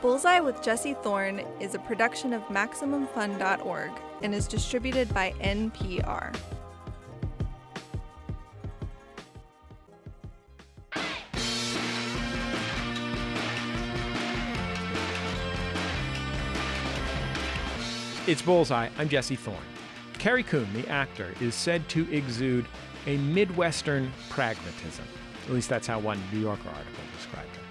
Bullseye with Jesse Thorn is a production of MaximumFun.org and is distributed by NPR. It's Bullseye. I'm Jesse Thorn. Carrie Coon, the actor, is said to exude a Midwestern pragmatism. At least that's how one New Yorker article described her.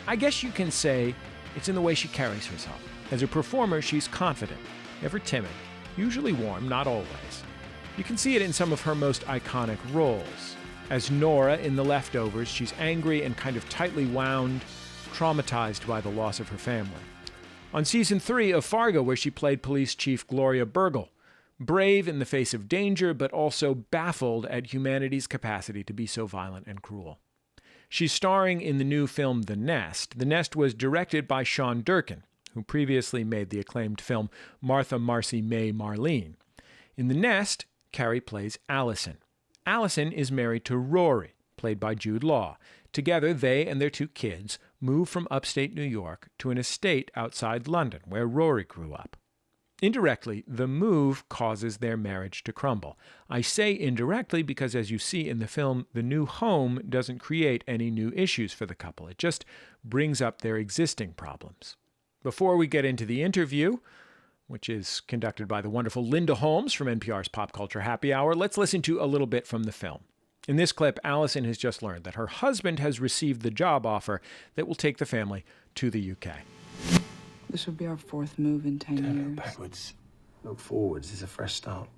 I guess you can say it's in the way she carries herself. As a performer, she's confident, never timid, usually warm, not always. You can see it in some of her most iconic roles. As Nora in The Leftovers, she's angry and kind of tightly wound, traumatized by the loss of her family. On season 3 of Fargo, where she played Police Chief Gloria Burgle, brave in the face of danger, but also baffled at humanity's capacity to be so violent and cruel. She's starring in the new film The Nest. The Nest was directed by Sean Durkin, who previously made the acclaimed film Martha, Marcy, May, Marlene. In The Nest, Carrie plays Allison. Allison is married to Rory, played by Jude Law. Together, they and their 2 kids move from upstate New York to an estate outside London, where Rory grew up. Indirectly, the move causes their marriage to crumble. I say indirectly because, as you see in the film, the new home doesn't create any new issues for the couple. It just brings up their existing problems. Before we get into the interview, which is conducted by the wonderful Linda Holmes from NPR's Pop Culture Happy Hour, let's listen to a little bit from the film. In this clip, Allison has just learned that her husband has received the job offer that will take the family to the UK. This will be our 4th move in 10 years. Don't look backwards. Look forwards. It's a fresh start.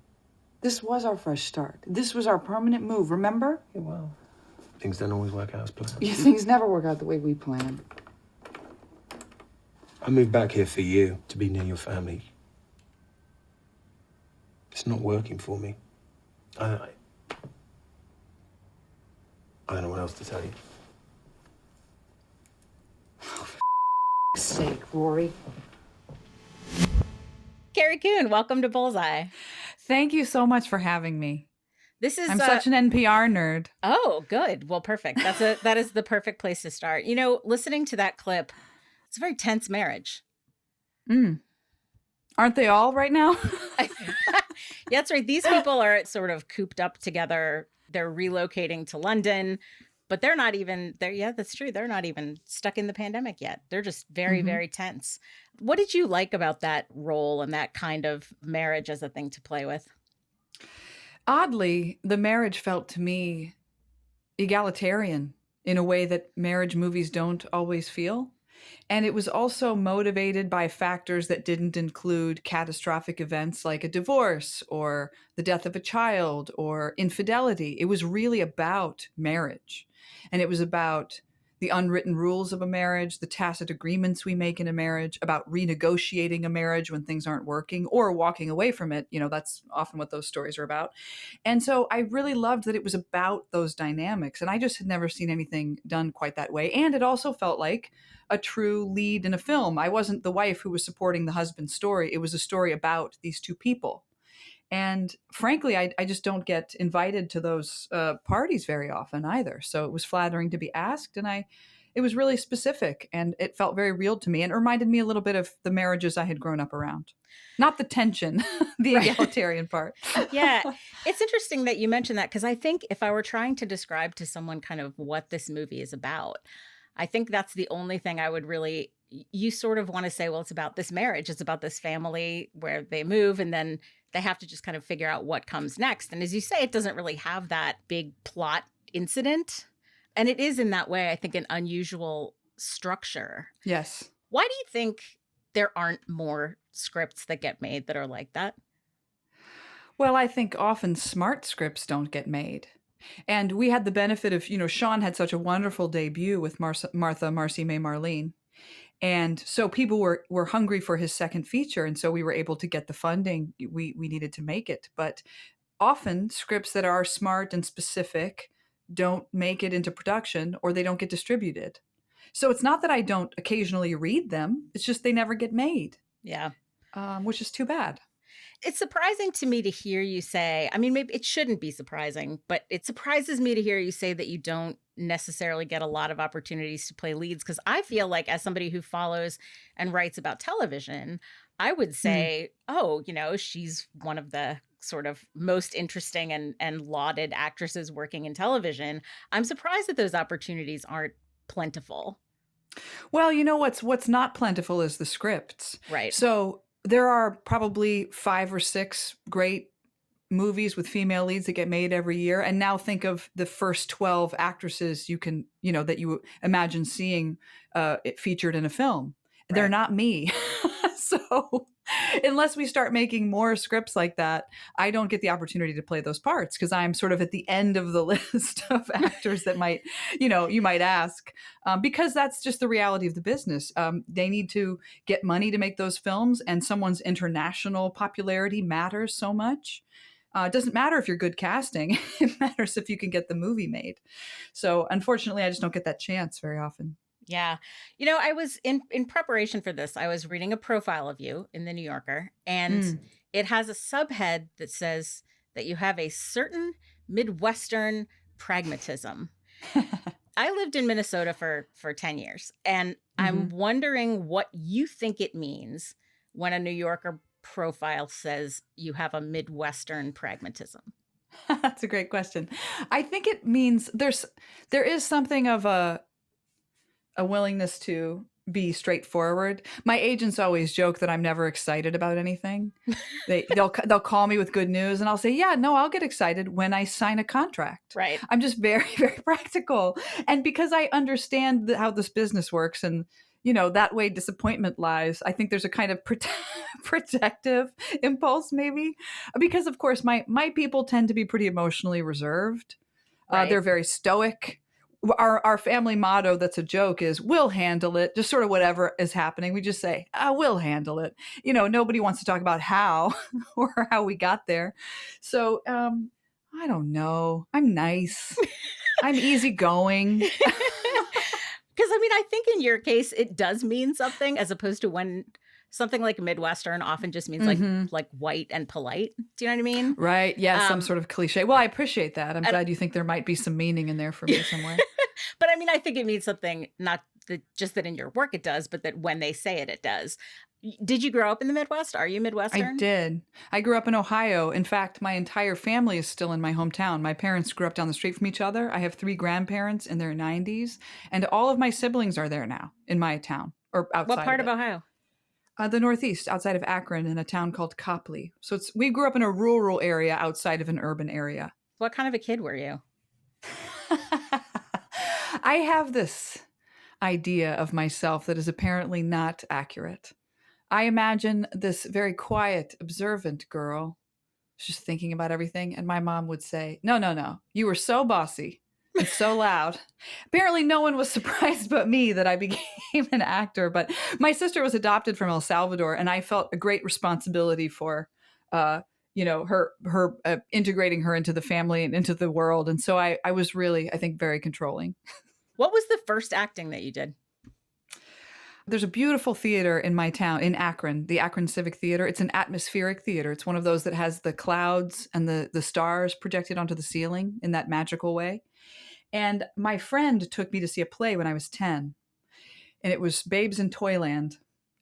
This was our fresh start. This was our permanent move, remember? Yeah, well, things don't always work out as planned. Yeah, things never work out the way we planned. I moved back here for you, to be near your family. It's not working for me. I don't know what else to tell you. Oh, for sake, Rory. Carrie Coon, welcome to Bullseye. Thank you so much for having me. I'm such an NPR nerd. Oh, good. Well, perfect. That is the perfect place to start. You know, listening to that clip, it's a very tense marriage. Aren't they all right now? Yeah, that's right. These people are sort of cooped up together. They're relocating to London, but they're not even there. Yeah, that's true. They're not even stuck in the pandemic yet. They're just very, very tense. What did you like about that role and that kind of marriage as a thing to play with? Oddly, the marriage felt to me egalitarian in a way that marriage movies don't always feel. And it was also motivated by factors that didn't include catastrophic events like a divorce or the death of a child or infidelity. It was really about marriage. And it was about the unwritten rules of a marriage, the tacit agreements we make in a marriage, about renegotiating a marriage when things aren't working or walking away from it. You know, that's often what those stories are about. And so I really loved that it was about those dynamics. And I just had never seen anything done quite that way. And it also felt like a true lead in a film. I wasn't the wife who was supporting the husband's story. It was a story about these 2 people. And frankly, I just don't get invited to those parties very often either. So it was flattering to be asked. And it was really specific and it felt very real to me and it reminded me a little bit of the marriages I had grown up around. Not the tension, the egalitarian part. Yeah. It's interesting that you mentioned that because I think if I were trying to describe to someone kind of what this movie is about, I think that's the only thing I would really, you sort of want to say, well, it's about this marriage. It's about this family where they move and then they have to just kind of figure out what comes next. And as you say, it doesn't really have that big plot incident. And it is in that way, I think, an unusual structure. Yes. Why do you think there aren't more scripts that get made that are like that? Well, I think often smart scripts don't get made. And we had the benefit of, Sean had such a wonderful debut with Martha, Marcy, May, Marlene. And so people were hungry for his second feature. And so we were able to get the funding we needed to make it. But often scripts that are smart and specific don't make it into production or they don't get distributed. So it's not that I don't occasionally read them. It's just they never get made. Yeah. Which is too bad. It's surprising to me to hear you say, I mean, maybe it shouldn't be surprising, but it surprises me to hear you say that you don't necessarily get a lot of opportunities to play leads. Because I feel like, as somebody who follows and writes about television, I would say, oh, she's one of the sort of most interesting and lauded actresses working in television. I'm surprised that those opportunities aren't plentiful. Well, what's not plentiful is the scripts. Right. So there are probably 5 or 6 great movies with female leads that get made every year. And now think of the first 12 actresses you can, that you imagine seeing it featured in a film. Right. They're not me. So unless we start making more scripts like that, I don't get the opportunity to play those parts because I'm sort of at the end of the list of actors that might, you might ask, because that's just the reality of the business. They need to get money to make those films, and someone's international popularity matters so much. It doesn't matter if you're good casting. It matters if you can get the movie made. So unfortunately, I just don't get that chance very often. Yeah. I was in preparation for this, I was reading a profile of you in the New Yorker, and it has a subhead that says that you have a certain Midwestern pragmatism. I lived in Minnesota for 10 years, and I'm wondering what you think it means when a New Yorker profile says you have a Midwestern pragmatism. That's a great question. I think it means there is something of a willingness to be straightforward. My agents always joke that I'm never excited about anything. They'll call me with good news, and I'll say, yeah, no, I'll get excited when I sign a contract. Right. I'm just very, very practical. And because I understand how this business works, and that way disappointment lies, I think there's a kind of protective impulse, maybe, because of course my people tend to be pretty emotionally reserved. Right. They're very stoic. Our family motto that's a joke is, we'll handle it. Just sort of whatever is happening, we just say, we'll handle it. Nobody wants to talk about how or how we got there. So I don't know. I'm nice. I'm easygoing. Because I think in your case, it does mean something, as opposed to when something like Midwestern often just means like white and polite. Do you know what I mean? Right. Yeah. Some sort of cliche. Well, I appreciate that. I'm glad you think there might be some meaning in there for me somewhere. But I think it means something, not just that in your work it does, but that when they say it, it does. Did you grow up in the Midwest? Are you Midwestern? I did. I grew up in Ohio. In fact, my entire family is still in my hometown. My parents grew up down the street from each other. I have 3 grandparents in their 90s, and all of my siblings are there now in my town, or outside. What part of Ohio? The Northeast, outside of Akron, in a town called Copley. So we grew up in a rural area outside of an urban area. What kind of a kid were you? I have this idea of myself that is apparently not accurate. I imagine this very quiet, observant girl just thinking about everything. And my mom would say, no, you were so bossy and so loud. Apparently no one was surprised but me that I became an actor. But my sister was adopted from El Salvador, and I felt a great responsibility for, her integrating her into the family and into the world. And so I was really, I think, very controlling. What was the first acting that you did? There's a beautiful theater in my town, in Akron, the Akron Civic Theater. It's an atmospheric theater. It's one of those that has the clouds and the stars projected onto the ceiling in that magical way. And my friend took me to see a play when I was 10. And it was Babes in Toyland.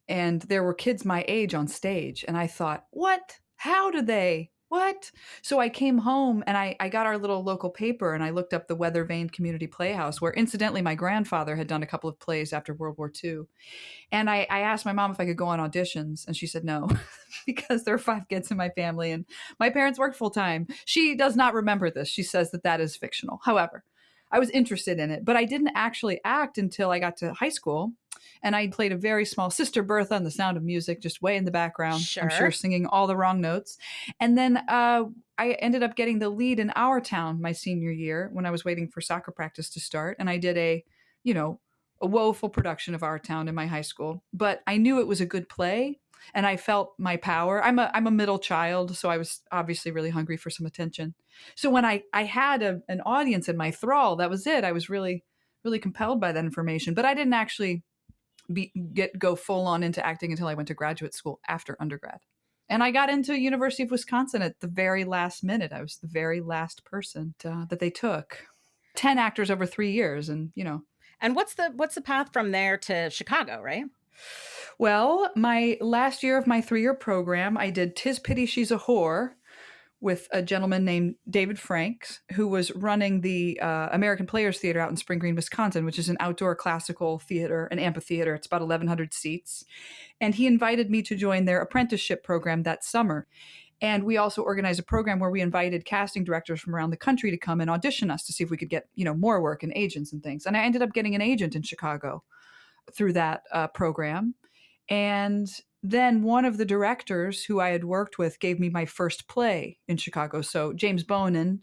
And there were kids my age on stage. And I thought, what? How did they? What? So I came home and I got our little local paper, and I looked up the Weather Vane Community Playhouse, where incidentally my grandfather had done a couple of plays after World War II. And I asked my mom if I could go on auditions, and she said no, because there are 5 kids in my family and my parents worked full time. She does not remember this. She says that is fictional. However, I was interested in it, but I didn't actually act until I got to high school. And I played a very small Sister Bertha on The Sound of Music, just way in the background. Sure. I'm sure singing all the wrong notes. And then I ended up getting the lead in Our Town my senior year when I was waiting for soccer practice to start. And I did a woeful production of Our Town in my high school. But I knew it was a good play, and I felt my power. I'm a middle child, so I was obviously really hungry for some attention. So when I had an audience in my thrall, that was it. I was really, really compelled by that information. But I didn't actually go full on into acting until I went to graduate school after undergrad. And I got into University of Wisconsin at the very last minute. I was the very last person that they took. 10 actors over 3 years, and And what's the path from there to Chicago, right? Well, my last year of my 3-year program, I did 'Tis Pity She's a Whore with a gentleman named David Franks, who was running the American Players Theater out in Spring Green, Wisconsin, which is an outdoor classical theater, an amphitheater. It's about 1,100 seats. And he invited me to join their apprenticeship program that summer. And we also organized a program where we invited casting directors from around the country to come and audition us to see if we could get, more work and agents and things. And I ended up getting an agent in Chicago through that program. And then one of the directors who I had worked with gave me my first play in Chicago. So James Bonin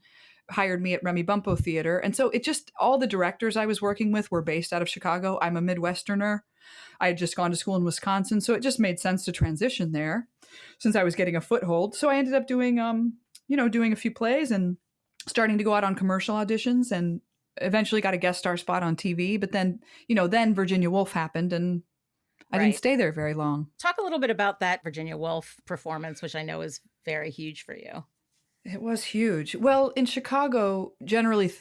hired me at Remy Bumpo Theater. And so it just, all the directors I was working with were based out of Chicago. I'm a Midwesterner. I had just gone to school in Wisconsin. So it just made sense to transition there since I was getting a foothold. So I ended up doing, doing a few plays and starting to go out on commercial auditions, and eventually got a guest star spot on TV. But then, then Virginia Woolf happened, and I didn't stay there very long. Talk a little bit about that Virginia Woolf performance, which I know is very huge for you. It was huge. Well, in Chicago, generally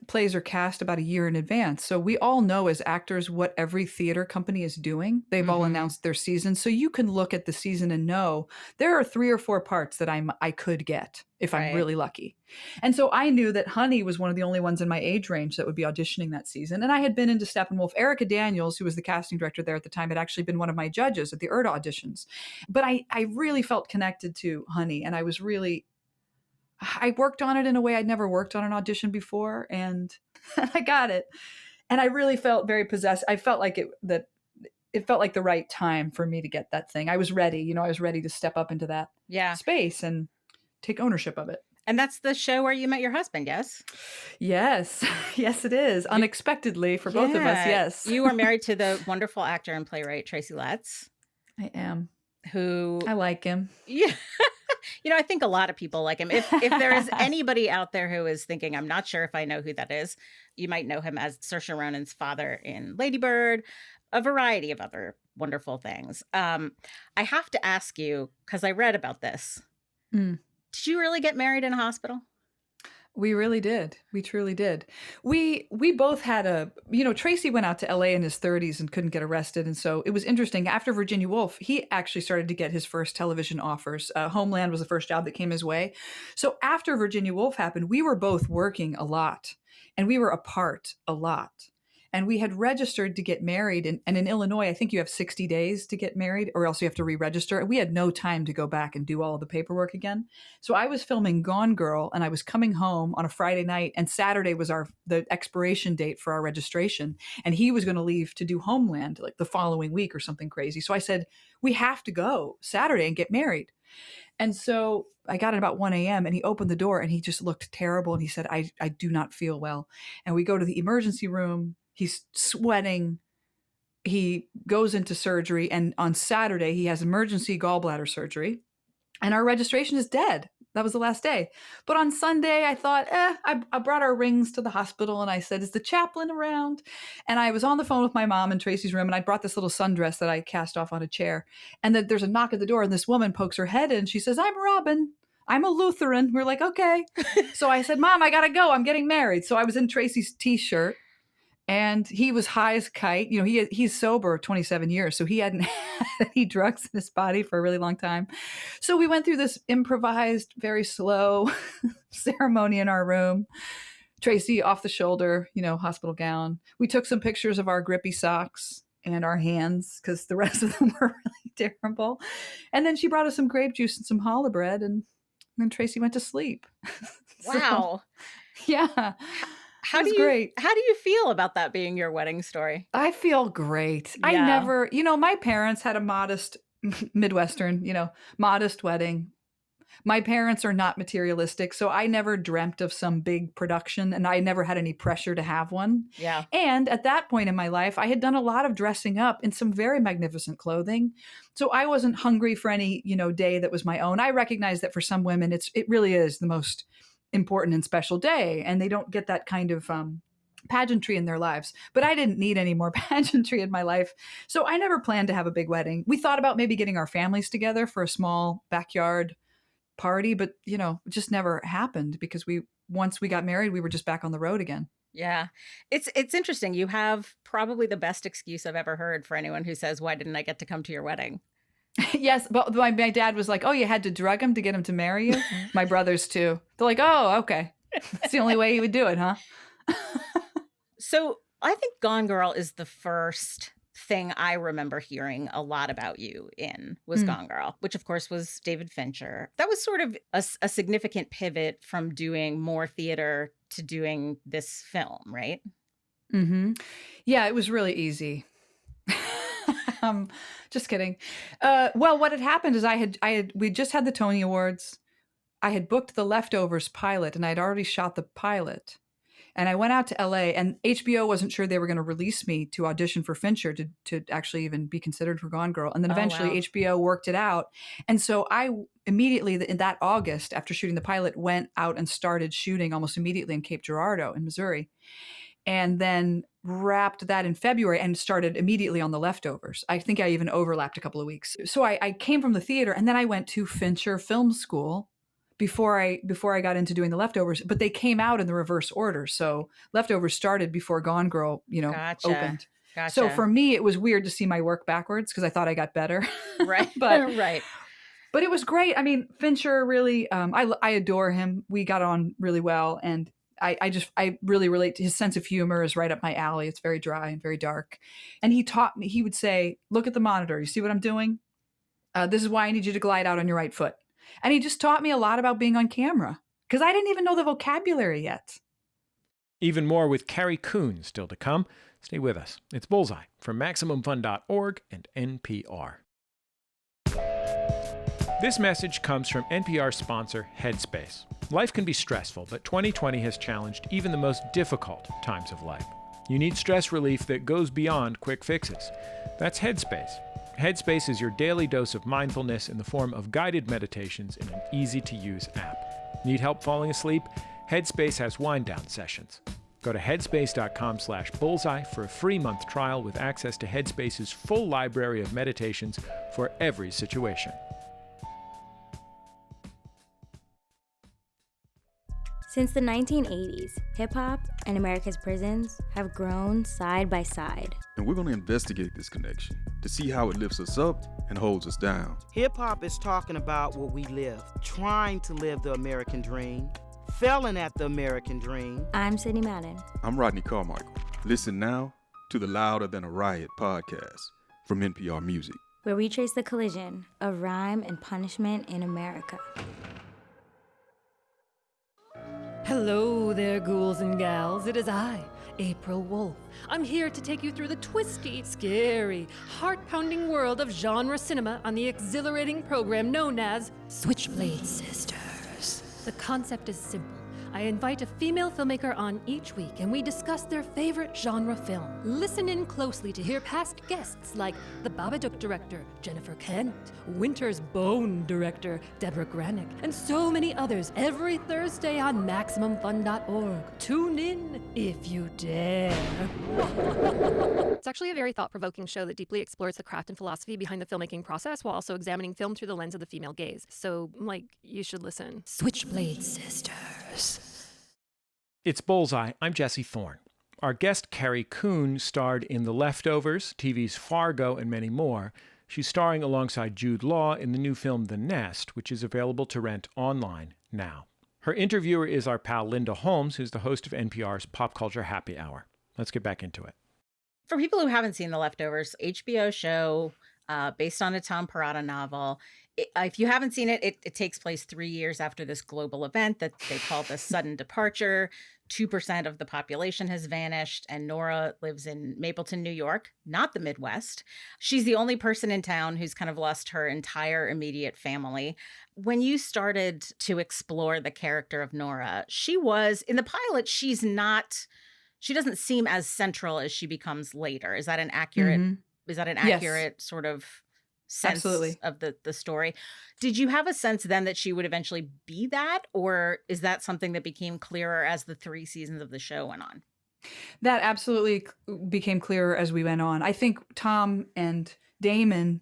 plays are cast about a year in advance. So we all know as actors what every theater company is doing. They've all announced their season. So you can look at the season and know there are 3 or 4 parts that I could get if I'm really lucky. And so I knew that Honey was one of the only ones in my age range that would be auditioning that season. And I had been into Steppenwolf. Erica Daniels, who was the casting director there at the time, had actually been one of my judges at the ERTA auditions. But I really felt connected to Honey, and I worked on it in a way I'd never worked on an audition before, and I got it. And I really felt very possessed. I felt like it felt like the right time for me to get that thing. I was ready, I was ready to step up into that space and take ownership of it. And that's the show where you met your husband, yes? Yes. Yes, it is. Unexpectedly for both of us, yes. You are married to the wonderful actor and playwright Tracy Letts. I am. Who I like him. Yeah. I think a lot of people like him. If there is anybody out there who is thinking, I'm not sure if I know who that is, you might know him as Saoirse Ronan's father in Lady Bird, a variety of other wonderful things. I have to ask you, because I read about this. Did you really get married in a hospital? We really did. We truly did. We both had Tracy went out to LA in his 30s and couldn't get arrested. And so it was interesting. After Virginia Woolf, he actually started to get his first television offers. Homeland was the first job that came his way. So after Virginia Woolf happened, we were both working a lot, and we were apart a lot. And we had registered to get married. And in Illinois, I think you have 60 days to get married, or else you have to re-register. We had no time to go back and do all of the paperwork again. So I was filming Gone Girl, and I was coming home on a Friday night, and Saturday was the expiration date for our registration. And he was going to leave to do Homeland like the following week or something crazy. So I said, we have to go Saturday and get married. And so I got at about 1 a.m. and he opened the door and he just looked terrible. And he said, I do not feel well. And we go to the emergency room. He's sweating. He goes into surgery. And on Saturday, he has emergency gallbladder surgery. And our registration is dead. That was the last day. But on Sunday, I thought, I brought our rings to the hospital. And I said, is the chaplain around? And I was on the phone with my mom in Tracy's room. And I brought this little sundress that I cast off on a chair. And then there's a knock at the door. And this woman pokes her head in. She says, I'm Robin. I'm a Lutheran. We're like, okay. So I said, Mom, I got to go. I'm getting married. So I was in Tracy's t-shirt. And he was high as a kite. He's sober 27 years, so he hadn't had any drugs in his body for a really long time. So we went through this improvised, very slow ceremony in our room. Tracy off the shoulder, hospital gown. We took some pictures of our grippy socks and our hands because the rest of them were really terrible. And then she brought us some grape juice and some challah bread, and then Tracy went to sleep. Wow. So, yeah. How do you feel about that being your wedding story? I feel great. Yeah. I never, my parents had a modest Midwestern, modest wedding. My parents are not materialistic, so I never dreamt of some big production, and I never had any pressure to have one. Yeah. And at that point in my life, I had done a lot of dressing up in some very magnificent clothing. So I wasn't hungry for any, day that was my own. I recognize that for some women, it really is the most important and special day, and they don't get that kind of pageantry in their lives. But I didn't need any more pageantry in my life. So I never planned to have a big wedding. We thought about maybe getting our families together for a small backyard party, but it just never happened because once we got married, we were just back on the road again. Yeah. It's interesting. You have probably the best excuse I've ever heard for anyone who says, "Why didn't I get to come to your wedding?" Yes, but my dad was like, "Oh, you had to drug him to get him to marry you?" My brothers too. They're like, "Oh, okay. It's the only way he would do it, huh?" So I think Gone Girl is the first thing I remember hearing a lot about you in was Gone Girl, which of course was David Fincher. That was sort of a significant pivot from doing more theater to doing this film, right? Mm-hmm. Yeah, it was really easy. Just kidding. Well, what had happened is we just had the Tony Awards. I had booked the Leftovers pilot, and I had already shot the pilot. And I went out to LA, and HBO wasn't sure they were going to release me to audition for Fincher to actually even be considered for Gone Girl. And then eventually HBO worked it out. And so I immediately, in that August, after shooting the pilot, went out and started shooting almost immediately in Cape Girardeau in Missouri. And then wrapped that in February and started immediately on The Leftovers. I think I even overlapped a couple of weeks. So I came from the theater, and then I went to Fincher Film School before I got into doing The Leftovers, but they came out in the reverse order. So Leftovers started before Gone Girl, Gotcha. opened. Gotcha. So for me, it was weird to see my work backwards because I thought I got better. Right. Right. But it was great. I mean, Fincher really, I adore him. We got on really well, and I really relate to his sense of humor is right up my alley. It's very dry and very dark. And he taught me, he would say, "Look at the monitor. You see what I'm doing? This is why I need you to glide out on your right foot." And he just taught me a lot about being on camera because I didn't even know the vocabulary yet. Even more with Carrie Coon still to come. Stay with us. It's Bullseye from MaximumFun.org and NPR. This message comes from NPR sponsor Headspace. Life can be stressful, but 2020 has challenged even the most difficult times of life. You need stress relief that goes beyond quick fixes. That's Headspace. Headspace is your daily dose of mindfulness in the form of guided meditations in an easy-to-use app. Need help falling asleep? Headspace has wind-down sessions. Go to headspace.com/bullseye for a free month trial with access to Headspace's full library of meditations for every situation. Since the 1980s, hip-hop and America's prisons have grown side by side. And we're going to investigate this connection to see how it lifts us up and holds us down. Hip-hop is talking about what we live, trying to live the American dream, failing at the American dream. I'm Sydney Madden. I'm Rodney Carmichael. Listen now to the Louder Than a Riot podcast from NPR Music, where we trace the collision of rhyme and punishment in America. Hello there, ghouls and gals. It is I, April Wolf. I'm here to take you through the twisty, scary, heart-pounding world of genre cinema on the exhilarating program known as Switchblade Sisters. The concept is simple. I invite a female filmmaker on each week, and we discuss their favorite genre film. Listen in closely to hear past guests like the Babadook director, Jennifer Kent, Winter's Bone director, Deborah Granick, and so many others every Thursday on MaximumFun.org. Tune in if you dare. It's actually a very thought-provoking show that deeply explores the craft and philosophy behind the filmmaking process while also examining film through the lens of the female gaze. So, you should listen. Switchblade Sisters. It's Bullseye. I'm Jesse Thorn. Our guest, Carrie Coon, starred in The Leftovers, TV's Fargo, and many more. She's starring alongside Jude Law in the new film The Nest, which is available to rent online now. Her interviewer is our pal Linda Holmes, who's the host of NPR's Pop Culture Happy Hour. Let's get back into it. For people who haven't seen The Leftovers, HBO show based on a Tom Perrotta novel. If you haven't seen it, it takes place 3 years after this global event that they call the sudden departure. 2% of the population has vanished, and Nora lives in Mapleton, New York, not the Midwest. She's the only person in town who's kind of lost her entire immediate family. When you started to explore the character of Nora, she was, in the pilot, she doesn't seem as central as she becomes later. Is that an accurate, Yes. sort of sense Absolutely. of the story? Did you have a sense then that she would eventually be that, or is that something that became clearer as the 3 seasons of the show went on? That absolutely became clearer as we went on. I think Tom and Damon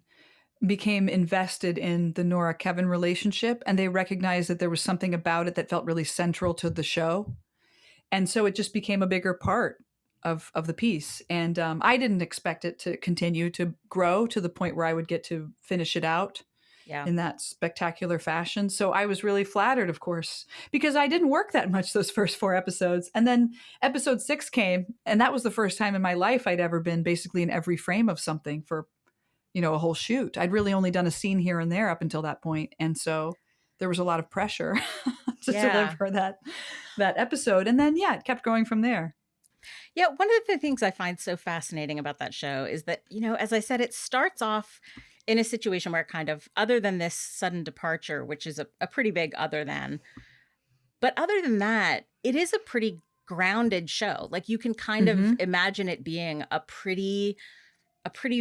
became invested in the Nora Kevin relationship, and they recognized that there was something about it that felt really central to the show. And so it just became a bigger part of the piece. And I didn't expect it to continue to grow to the point where I would get to finish it out Yeah. in that spectacular fashion. So I was really flattered, of course, because I didn't work that much those first 4 episodes. And then episode 6 came, and that was the first time in my life I'd ever been basically in every frame of something for, a whole shoot. I'd really only done a scene here and there up until that point. And so there was a lot of pressure to deliver that episode. And then, it kept going from there. Yeah, one of the things I find so fascinating about that show is that, as I said, it starts off in a situation where kind of, other than this sudden departure, which is a pretty big other than, but other than that, it is a pretty grounded show. Like, you can kind of imagine it being a pretty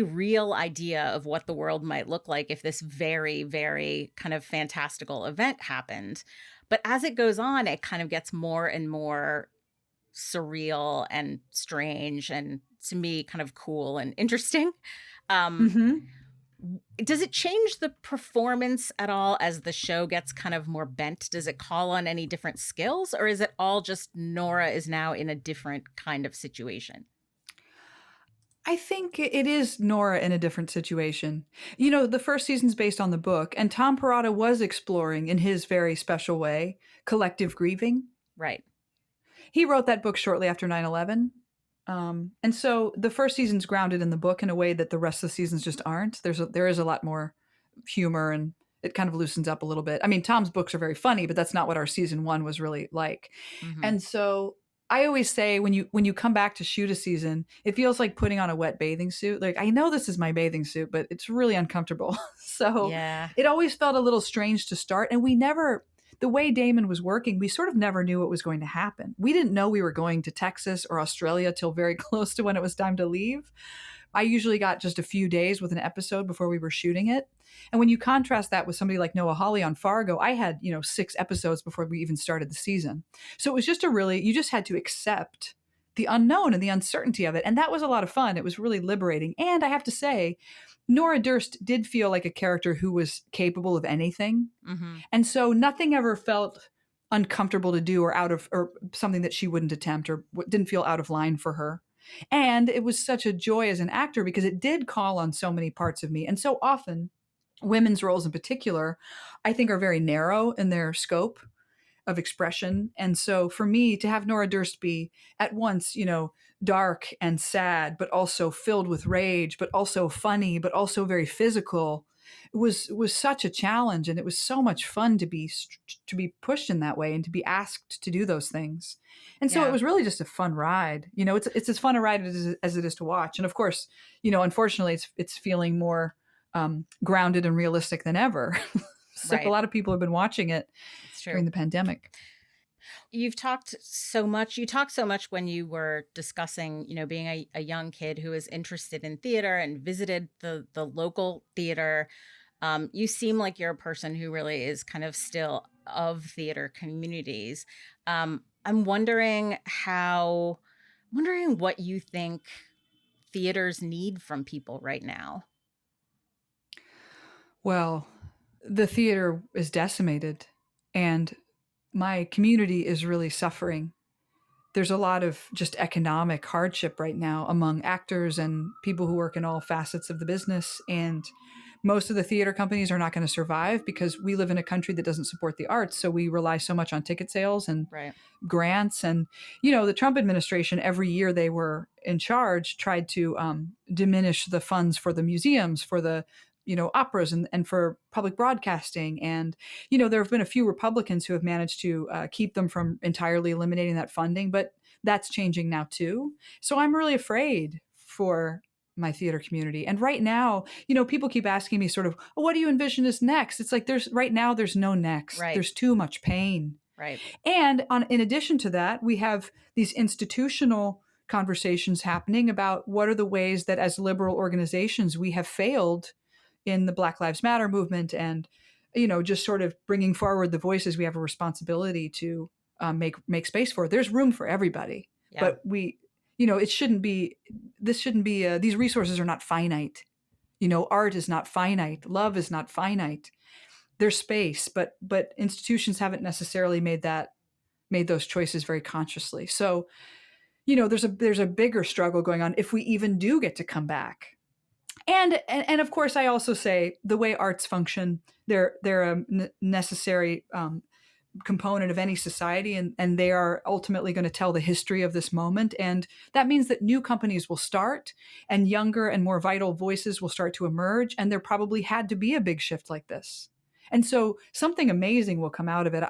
real idea of what the world might look like if this very, very kind of fantastical event happened. But as it goes on, it kind of gets more and more surreal and strange, and to me kind of cool and interesting. Does it change the performance at all as the show gets kind of more bent? Does it call on any different skills, or is it all just Nora is now in a different kind of situation? I think it is Nora in a different situation. The first season's based on the book, and Tom Perrotta was exploring, in his very special way, collective grieving. Right. He wrote that book shortly after 9/11. And so the first season's grounded in the book in a way that the rest of the seasons just aren't. There is a lot more humor, and it kind of loosens up a little bit. I mean, Tom's books are very funny, but that's not what our season 1 was really like. And so I always say when you come back to shoot a season, it feels like putting on a wet bathing suit. Like, I know this is my bathing suit, but it's really uncomfortable. So it always felt a little strange to start. And the way Damon was working, we sort of never knew what was going to happen. We didn't know we were going to Texas or Australia till very close to when it was time to leave. I usually got just a few days with an episode before we were shooting it. And when you contrast that with somebody like Noah Hawley on Fargo, I had, 6 episodes before we even started the season. So it was just you just had to accept the unknown and the uncertainty of it. And that was a lot of fun. It was really liberating. And I have to say, Nora Durst did feel like a character who was capable of anything. And so nothing ever felt uncomfortable to do or something that she wouldn't attempt or didn't feel out of line for her. And it was such a joy as an actor because it did call on so many parts of me. And so often, women's roles in particular, I think are very narrow in their scope of expression. And so for me to have Nora Durst be at once, dark and sad, but also filled with rage, but also funny, but also very physical, was such a challenge. And it was so much fun to be pushed in that way and to be asked to do those things. And so it was really just a fun ride. It's as fun a ride as it is to watch. And of course, unfortunately it's feeling more grounded and realistic than ever. So a lot of people have been watching it during the pandemic. You talked so much when you were discussing, being a young kid who was interested in theater and visited the local theater. You seem like you're a person who really is kind of still of theater communities. I'm wondering what you think theaters need from people right now. Well, the theater is decimated, and my community is really suffering. There's a lot of just economic hardship right now among actors and people who work in all facets of the business. And most of the theater companies are not going to survive because we live in a country that doesn't support the arts. So we rely so much on ticket sales and grants. And, the Trump administration, every year they were in charge, tried to diminish the funds for the museums, for the operas and for public broadcasting. And, there have been a few Republicans who have managed to keep them from entirely eliminating that funding, but that's changing now too. So I'm really afraid for my theater community. And right now, people keep asking me sort of, oh, what do you envision is next? It's like there's no next. Right. There's too much pain. Right. And in addition to that, we have these institutional conversations happening about what are the ways that as liberal organizations we have failed in the Black Lives Matter movement and, just sort of bringing forward the voices we have a responsibility to make space for. There's room for everybody, but it shouldn't be, these resources are not finite. Art is not finite. Love is not finite. There's space, but institutions haven't necessarily made those choices very consciously. So, there's a bigger struggle going on if we even do get to come back. And of course, I also say the way arts function, they're a necessary component of any society, and they are ultimately going to tell the history of this moment. And that means that new companies will start, and younger and more vital voices will start to emerge. And there probably had to be a big shift like this. And so something amazing will come out of it.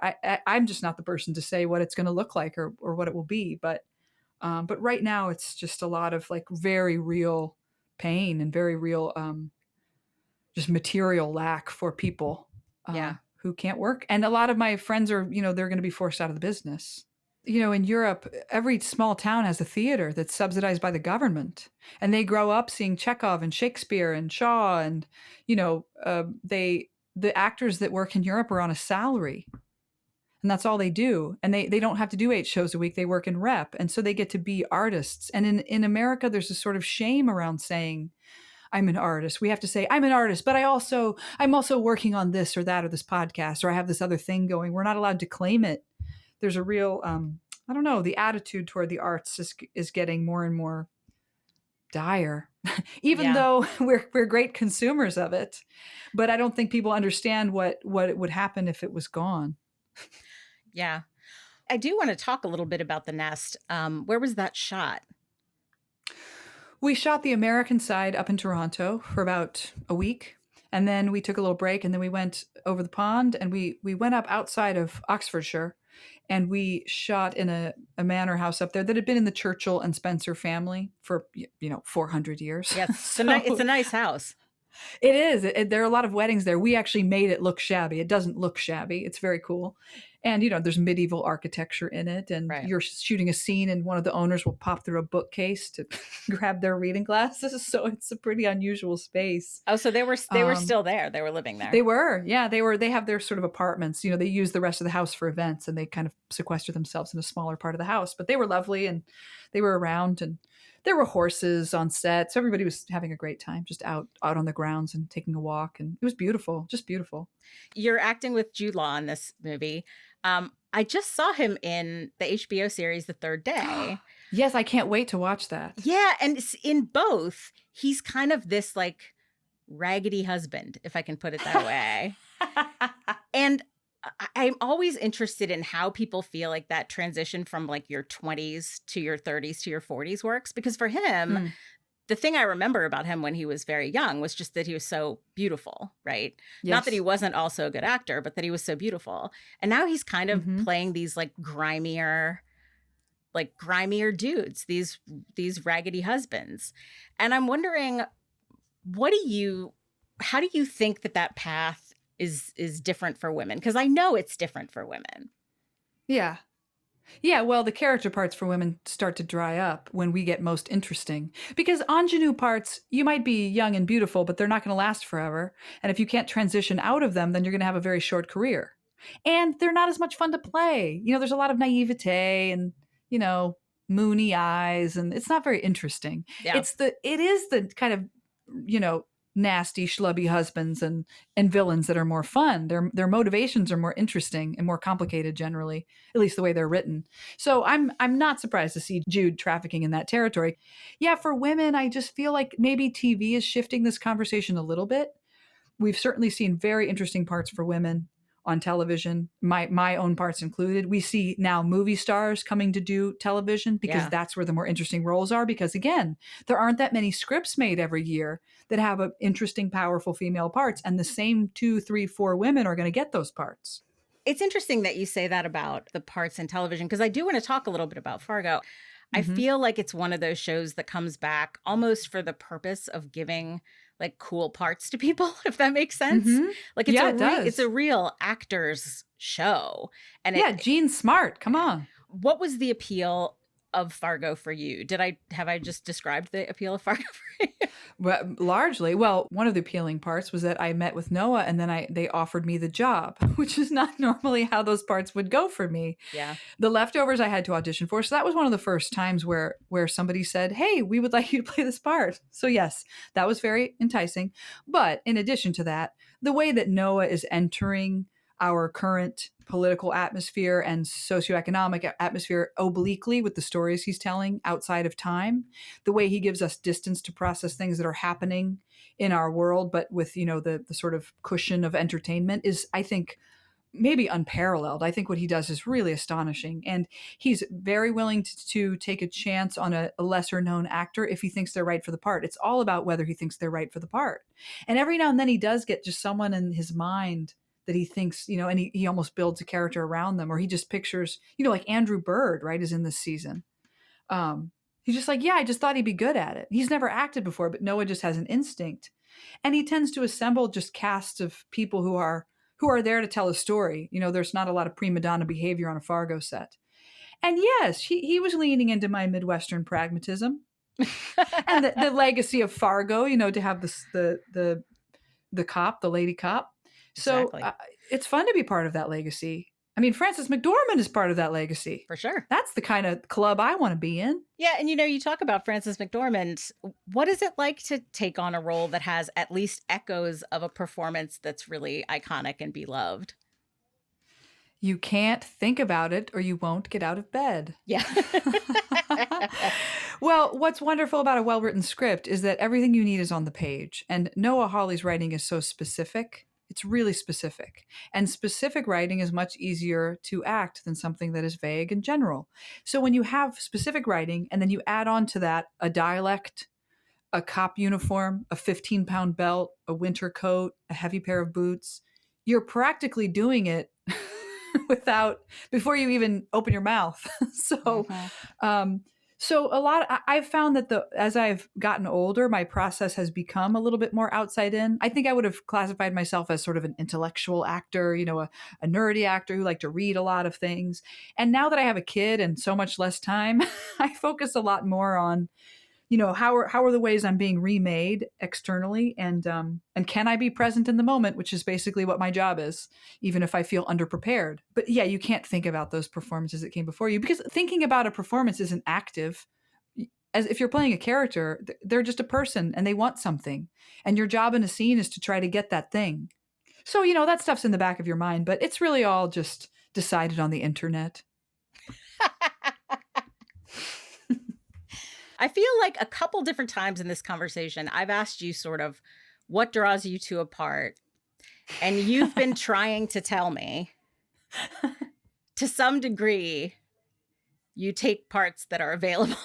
I'm just not the person to say what it's going to look like or what it will be. But right now, it's just a lot of like very real pain and very real just material lack for people who can't work. And a lot of my friends are, they're going to be forced out of the business. In Europe, every small town has a theater that's subsidized by the government. And they grow up seeing Chekhov and Shakespeare and Shaw. And, the actors that work in Europe are on a salary. And that's all they do. And they don't have to do 8 shows a week. They work in rep. And so they get to be artists. And in America, there's a sort of shame around saying, I'm an artist. We have to say, I'm an artist, but I'm also working on this or that or this podcast, or I have this other thing going. We're not allowed to claim it. There's a real, I don't know, the attitude toward the arts is getting more and more dire, even though we're great consumers of it. But I don't think people understand what it would happen if it was gone. Yeah. I do want to talk a little bit about The Nest. Where was that shot? We shot the American side up in Toronto for about a week. And then we took a little break, and then we went over the pond, and we went up outside of Oxfordshire, and we shot in a manor house up there that had been in the Churchill and Spencer family for 400 years. Yeah, it's a nice house. It is. There are a lot of weddings there. We actually made it look shabby. It doesn't look shabby. It's very cool. And, there's medieval architecture in it. And you're shooting a scene, and one of the owners will pop through a bookcase to grab their reading glasses. So it's a pretty unusual space. Oh, so they were still there. They were living there. They were. Yeah, they have their sort of apartments. They use the rest of the house for events, and they kind of sequester themselves in a smaller part of the house. But they were lovely, and they were around, and there were horses on set. So everybody was having a great time, just out on the grounds and taking a walk. And it was beautiful, just beautiful. You're acting with Jude Law in this movie. I just saw him in the HBO series The Third Day. Yes, I can't wait to watch that. Yeah, and in both, he's kind of this like raggedy husband, if I can put it that way. And I'm always interested in how people feel like that transition from like your 20s to your 30s to your 40s works. Because for him, the thing I remember about him when he was very young was just that he was so beautiful, right? Yes. Not that he wasn't also a good actor, but that he was so beautiful. And now he's kind of playing these like grimier dudes, these raggedy husbands. And I'm wondering, how do you think that path is different for women? Because I know it's different for women. Yeah. Yeah, well, the character parts for women start to dry up when we get most interesting. Because ingenue parts, you might be young and beautiful, but they're not going to last forever. And if you can't transition out of them, then you're going to have a very short career. And they're not as much fun to play. There's a lot of naivete and, moony eyes, and it's not very interesting. Yeah. It is the kind of, nasty, schlubby husbands and villains that are more fun. Their motivations are more interesting and more complicated generally, at least the way they're written. So I'm not surprised to see Jude trafficking in that territory. Yeah, for women, I just feel like maybe TV is shifting this conversation a little bit. We've certainly seen very interesting parts for women on television, my own parts included. We see now movie stars coming to do television because that's where the more interesting roles are. Because again, there aren't that many scripts made every year that have interesting, powerful female parts. And the same 2, 3, 4 women are going to get those parts. It's interesting that you say that about the parts in television, because I do want to talk a little bit about Fargo. I feel like it's one of those shows that comes back almost for the purpose of giving like cool parts to people, if that makes sense. Like it's a real actors show. And Gene Smart, come on. What was the appeal of Fargo for you? Have I just described the appeal of Fargo for you? Well, largely. Well, one of the appealing parts was that I met with Noah and then they offered me the job, which is not normally how those parts would go for me. Yeah. The Leftovers I had to audition for. So that was one of the first times where somebody said, "Hey, we would like you to play this part." So yes, that was very enticing. But in addition to that, the way that Noah is entering our current political atmosphere and socioeconomic atmosphere obliquely with the stories he's telling outside of time, the way he gives us distance to process things that are happening in our world, but with, the sort of cushion of entertainment is, I think, maybe unparalleled. I think what he does is really astonishing. And he's very willing to take a chance on a lesser known actor if he thinks they're right for the part. It's all about whether he thinks they're right for the part. And every now and then he does get just someone in his mind that he thinks, and he almost builds a character around them, or he just pictures, like Andrew Bird, right, is in this season. He's just like, yeah, I just thought he'd be good at it. He's never acted before, but Noah just has an instinct. And he tends to assemble just casts of people who are there to tell a story. There's not a lot of prima donna behavior on a Fargo set. And yes, he was leaning into my Midwestern pragmatism and the legacy of Fargo, to have the cop, the lady cop. So Exactly. It's fun to be part of that legacy. I mean, Frances McDormand is part of that legacy. For sure. That's the kind of club I want to be in. Yeah, and you talk about Frances McDormand. What is it like to take on a role that has at least echoes of a performance that's really iconic and beloved? You can't think about it or you won't get out of bed. Yeah. Well, what's wonderful about a well-written script is that everything you need is on the page. And Noah Hawley's writing is so specific. It's really specific. And specific writing is much easier to act than something that is vague and general. So when you have specific writing and then you add on to that a dialect, a cop uniform, a 15-pound belt, a winter coat, a heavy pair of boots, you're practically doing it before you even open your mouth. So I've found that as I've gotten older, my process has become a little bit more outside in. I think I would have classified myself as sort of an intellectual actor, a nerdy actor who liked to read a lot of things. And now that I have a kid and so much less time, I focus a lot more on, how are the ways I'm being remade externally, and can I be present in the moment, which is basically what my job is, even if I feel underprepared. But yeah, you can't think about those performances that came before you, because thinking about a performance isn't active. As if you're playing a character, they're just a person and they want something, and your job in a scene is to try to get that thing. So that stuff's in the back of your mind, but it's really all just decided on the internet. I feel like a couple different times in this conversation, I've asked you sort of what draws you two apart. And you've been trying to tell me, to some degree, you take parts that are available.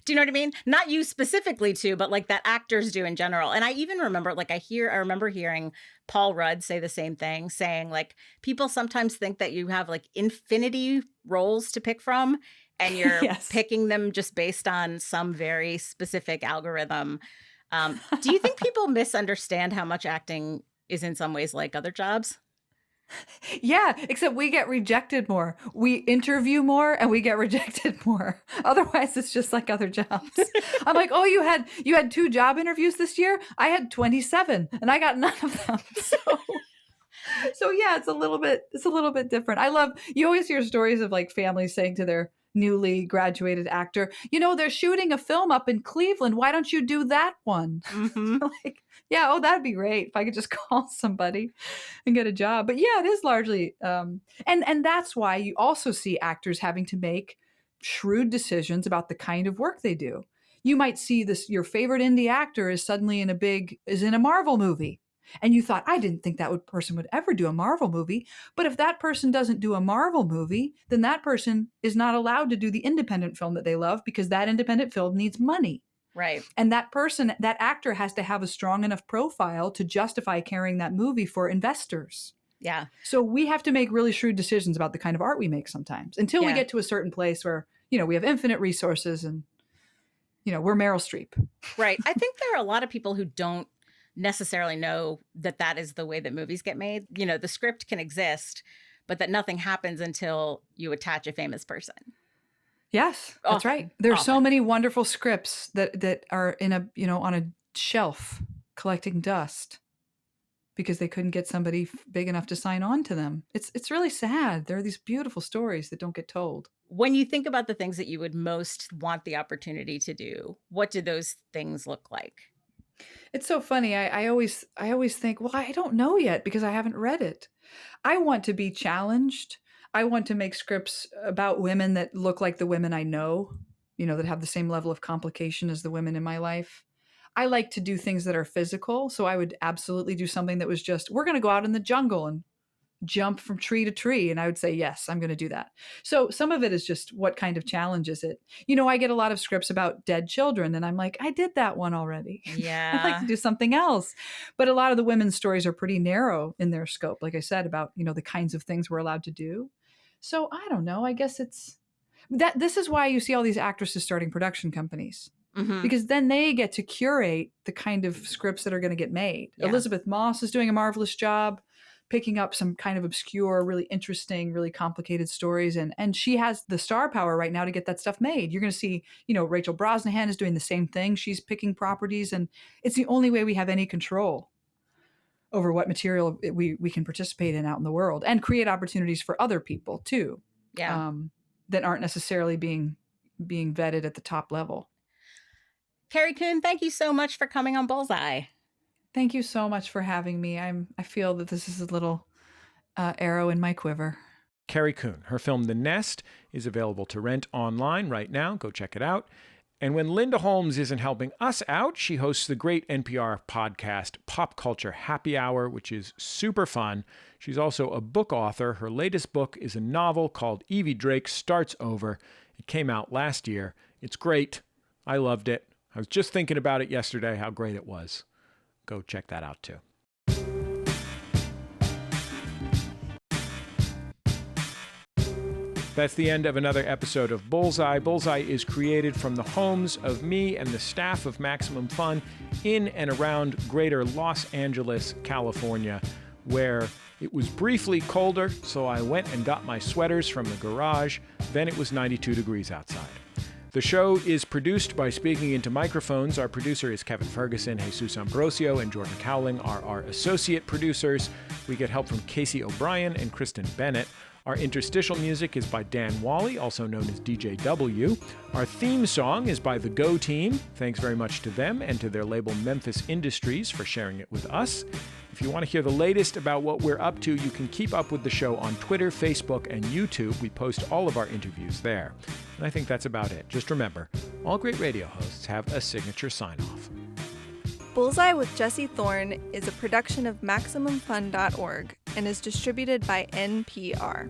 Do you know what I mean? Not you specifically too, but like that actors do in general. And I even remember, I remember hearing Paul Rudd say the same thing, saying like, people sometimes think that you have like infinity roles to pick from, and you're Yes. picking them just based on some very specific algorithm. Do you think people misunderstand how much acting is in some ways like other jobs? Yeah, except we get rejected more. We interview more and we get rejected more. Otherwise, it's just like other jobs. I'm like, oh, you had 2 job interviews this year? I had 27 and I got none of them. So yeah, it's a little bit different. You always hear stories of like families saying to their newly graduated actor, they're shooting a film up in Cleveland. Why don't you do that one? Mm-hmm. Like, yeah, oh, that'd be great if I could just call somebody and get a job. But yeah, it is largely, and that's why you also see actors having to make shrewd decisions about the kind of work they do. You might see your favorite indie actor is suddenly in a Marvel movie. And you thought, I didn't think that person would ever do a Marvel movie. But if that person doesn't do a Marvel movie, then that person is not allowed to do the independent film that they love, because that independent film needs money. Right. And that actor has to have a strong enough profile to justify carrying that movie for investors. Yeah. So we have to make really shrewd decisions about the kind of art we make sometimes, until we get to a certain place where, we have infinite resources and, we're Meryl Streep. Right. I think there are a lot of people who don't necessarily know that is the way that movies get made. The script can exist, but that nothing happens until you attach a famous person. Yes, that's Often. right. There's so Often. many wonderful scripts that are in a, on a shelf collecting dust because they couldn't get somebody big enough to sign on to them. It's really sad. There are these beautiful stories that don't get told. When you think about the things that you would most want the opportunity to do, what do those things look like? It's so funny. I always think, well, I don't know yet because I haven't read it. I want to be challenged. I want to make scripts about women that look like the women I know, that have the same level of complication as the women in my life. I like to do things that are physical. So I would absolutely do something that was just, we're going to go out in the jungle and jump from tree to tree. And I would say, yes, I'm going to do that. So some of it is just what kind of challenge is it? I get a lot of scripts about dead children and I'm like, I did that one already. Yeah. I'd like to do something else. But a lot of the women's stories are pretty narrow in their scope. Like I said, about, the kinds of things we're allowed to do. So I don't know. I guess it's that this is why you see all these actresses starting production companies. Mm-hmm. Because then they get to curate the kind of scripts that are going to get made. Yeah. Elizabeth Moss is doing a marvelous job picking up some kind of obscure, really interesting, really complicated stories. And she has the star power right now to get that stuff made. You're going to see, Rachel Brosnahan is doing the same thing. She's picking properties, and it's the only way we have any control over what material we can participate in out in the world and create opportunities for other people too. Yeah. That aren't necessarily being vetted at the top level. Carrie Coon, thank you so much for coming on Bullseye. Thank you so much for having me. I feel that this is a little arrow in my quiver. Carrie Coon. Her film The Nest is available to rent online right now. Go check it out. And when Linda Holmes isn't helping us out, she hosts the great NPR podcast Pop Culture Happy Hour, which is super fun. She's also a book author. Her latest book is a novel called Evie Drake Starts Over. It came out last year. It's great. I loved it. I was just thinking about it yesterday, how great it was. Go check that out too. That's the end of another episode of Bullseye. Bullseye is created from the homes of me and the staff of Maximum Fun in and around greater Los Angeles, California, where it was briefly colder, so I went and got my sweaters from the garage. Then it was 92 degrees outside. The show is produced by Speaking Into Microphones. Our producer is Kevin Ferguson. Jesus Ambrosio and Jordan Cowling are our associate producers. We get help from Casey O'Brien and Kristen Bennett. Our interstitial music is by Dan Wally, also known as DJ W. Our theme song is by the Go Team. Thanks very much to them and to their label Memphis Industries for sharing it with us. If you want to hear the latest about what we're up to, you can keep up with the show on Twitter, Facebook, and YouTube. We post all of our interviews there. And I think that's about it. Just remember, all great radio hosts have a signature sign-off. Bullseye with Jesse Thorn is a production of MaximumFun.org and is distributed by NPR.